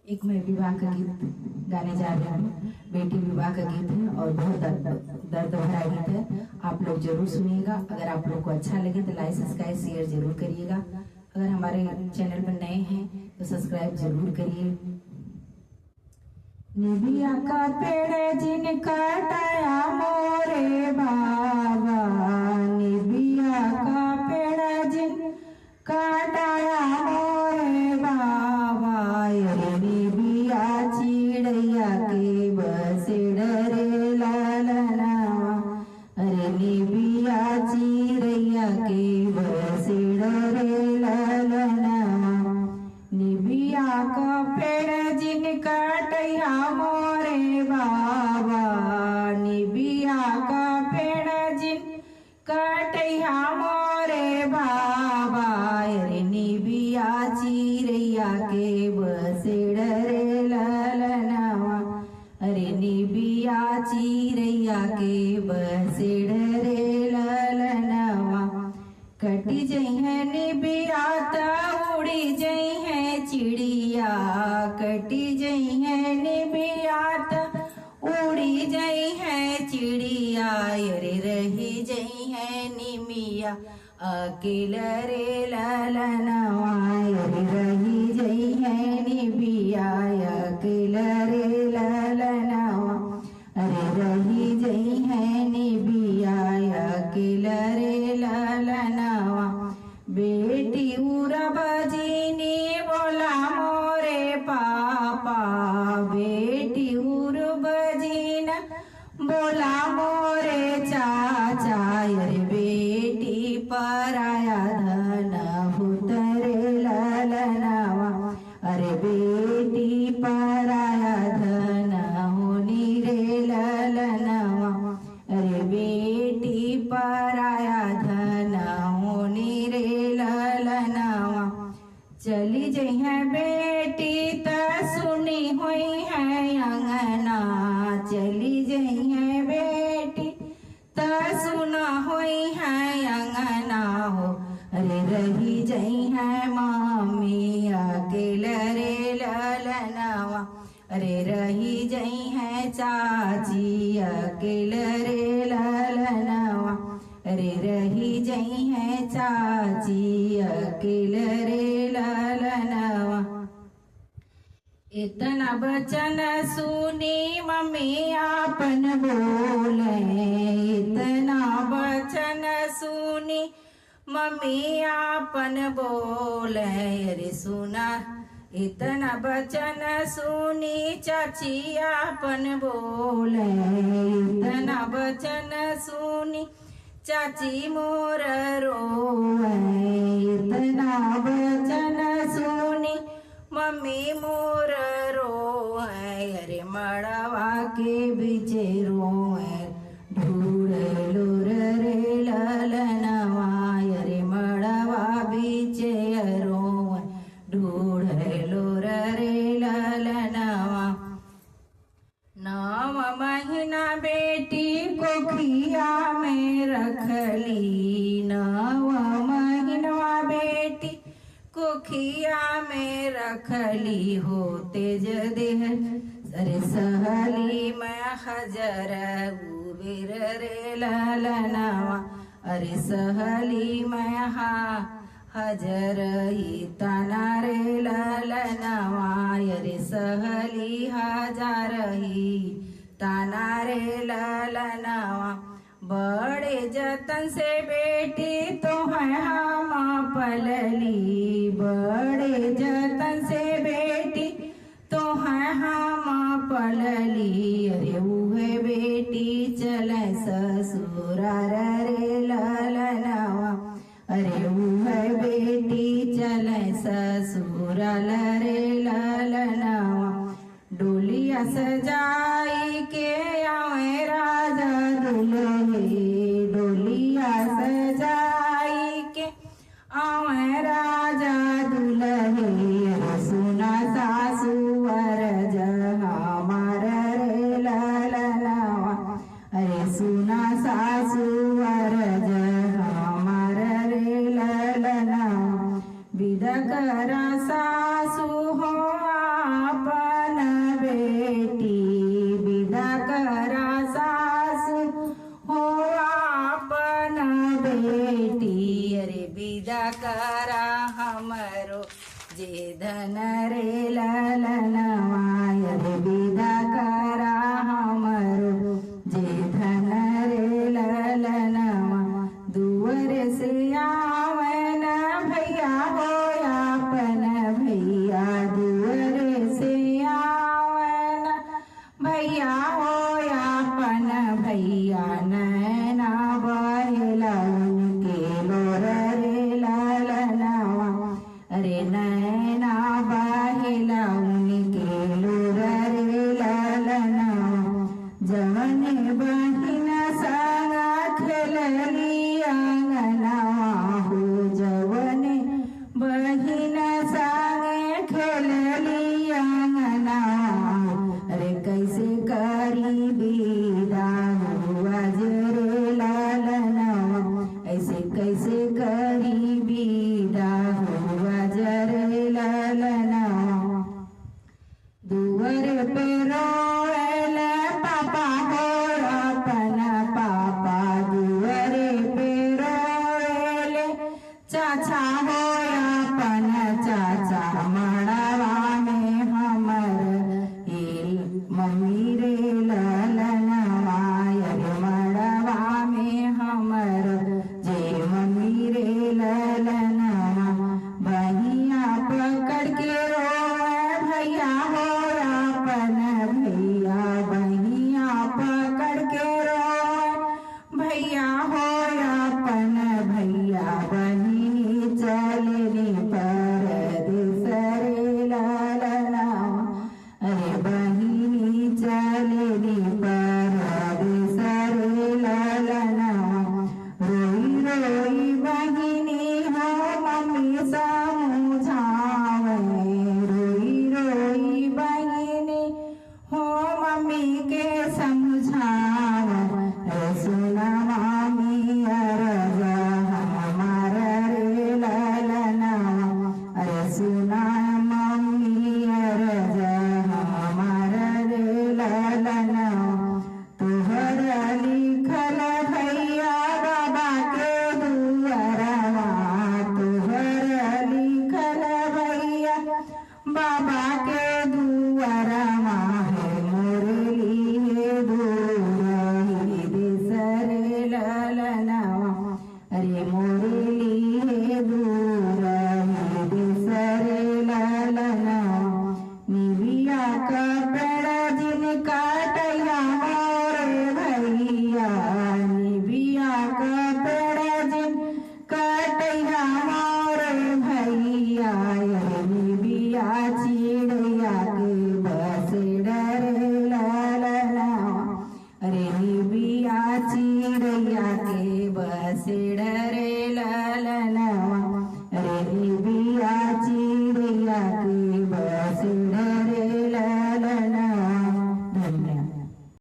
एक मैं विवाह का गीत गाने जा रही हूँ। बेटी विवाह का गीत है और बहुत दर्द भरा गीत है। आप लोग जरूर सुनिएगा। अगर आप लोग को अच्छा लगे तो लाइक सब्सक्राइब शेयर जरूर करिएगा। अगर हमारे चैनल पर नए हैं तो सब्सक्राइब जरूर करिए। निबिया का पेड़ जिन काटाया मोरे बाबा, निबिया का पेड़ जिन काटाया मोरे बाबा, निबिया चिड़ैया के बसेड़रे लालनावा, अरे निबिया चिड़ैया के बसेड़रे लालनावा। निबिया का पेड़ जिन काटैया मोरे बाबा, निबिया का पेड़ जिन काटैया मोरे बाबा, अरे निबिया चिड़ैया के बसेड़रे लालनावा, अरे निबिया चिड़ैया के बसेड़रे लालनावा। कटी जई है निबिया ता उड़ी जई है चिड़िया, कटी जई है निबिया ता उड़ी जई है चिड़िया, अरे रही जई है निमिया अकेला रे लालनावा, अरे रही जई है निबिया अकेला रे लालनावा, अरे रही जई है निबिया अकेला रे लालनावा। बेटी उरा बजीनी बोला मोरे पापा, बेटी उर बजीना बोला मोरे चाचा, अरे बेटी पराया धन भूतरे लालनावा, अरे बेटी पराया धन होनी रे लालनावा, अरे बेटी पराया धन होनी रे लालनावा। चली जई है बेटी त सुनी हुई है अंगना, चली जई है बेटी त सुना हुई है अंगना हो, अरे रही जई है मामी अकेला रे लालनावा, अरे रही जई है चाची अकेला रे लालनावा, अरे रही जई है चाची अकेला रे लालनावा। इतना बचन सुनी मम्मी आपन बोले, इतना बचन सुनी मम्मी आपन बोले, अरे सुना इतना बचन सुनी चाची आपन बोले, इतना बचन सुनी चाची मोर रोए, इतना बचन सुनी मम्मी मोर रोए, अरे मड़वा के बीचे रोए ढूढ़े लोर रे लालनावा, अरे मड़वा बीचे रोए ढूढ़े लोर रे लालनावा। 9 महीना बेटी को खिया में रखली, 9 महीनवा बेटी को खिया में रखली, होते जदेह अरे सहली मैं हजर उबिर रे लालनावा, अरे सहली मैं हजर ही तना रे लालनावा, अरे सहली हजार ही ताना रे लालनावा। बड़े जतन से बेटी तो है हम पलली, बड़े जतन से बेटी तो है हम पलली, अरे उहे बेटी चले ससुरार रे लालनावा, अरे उहे बेटी चले ससुराल रे लालनावा। डोलिया सजाई के आवे राजा दुल्हे, डोलिया सजाई के आवे राजा दुल्हे, सुना सासु वरज हमार रे लालनावा, अरे सुना सासु वरज हमार रे लालनावा। विदा करा सासु हो आप रे ललनवा अरे विदा करा हमरो जे धन रे ललनवा दुअर से आवन भैया हो आपन भैया दुअर से आवन भैया हो आपन भैया नैना बहेला उनके लोर रे ललनवा अरे नैना बहेला उनके लोर रे ललनवा जवन बहिन संग खेलली अंगनवा हो जवन बहिन संग खेलली अंगनवा अरे कैसे करी विदा हुआ रे ललनवा ऐसे कैसे करी विदा हुआ रे ललनवा दुअर पे रोएल पापा हो अपन पापा दुअर पे रोएल चाचा हो अपन चाचा मड़वा में हमर मम्मी रे ललनवा अरे मड़वा में हमर जे मम्मी रे ललनवा बहिया पकड़ के रोए भैया हो अपन भैया बहिया पकड़ के रोए भैया हो अपन भैया बहिनी चलनी परदेस रे ललनवा अरे बहिनी चलनी परदेस रे ललनवा रोई रोई बहिनी हो मम्मी समझावे रोई रोई बहिनी हो मम्मी के समझावे सुना मामी अरजा हमार रे ललनवा अरे सुना मम्मी अरजा हमार रे ललनवा तुहर लिखल भैया बाबा के दुअरवा तुहर लिखल भैया बाबा के दुअरवा है मोरली है दूर देस रे ललनवा अरे मोरली है दूर देस रे ललनवा निबिया का पेड़ जिन काटया मोरे भैया निबिया का पेड़ जिन काटया मोरे भैया अरे निबिया चिड़िया के बसेड़ा रे ललनवा अरे निबिया चिड़िया के बसेड़ा रे ललनवा